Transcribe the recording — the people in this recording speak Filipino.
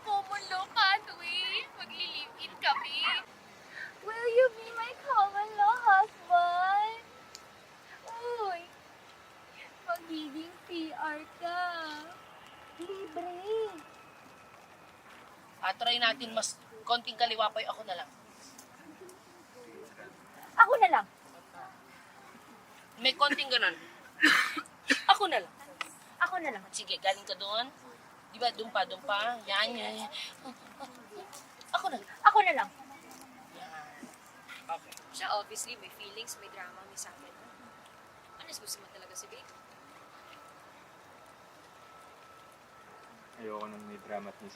common law pathway. Magli-live-in kami. Will you be my common law husband? Uy, magiging PR ka. Libre. Try natin mas konting kaliwapay, ako na lang. Ako na lang. May konting ganun. Ako na lang. Ako na lang. Sige, galing ka doon. Di ba, dumpa. Yan. Ako na lang. Ako na lang. Yan. Okay. Siya obviously may feelings, may drama, may sakit. Anas gusto mo talaga si Vic? Ayoko nang may drama at may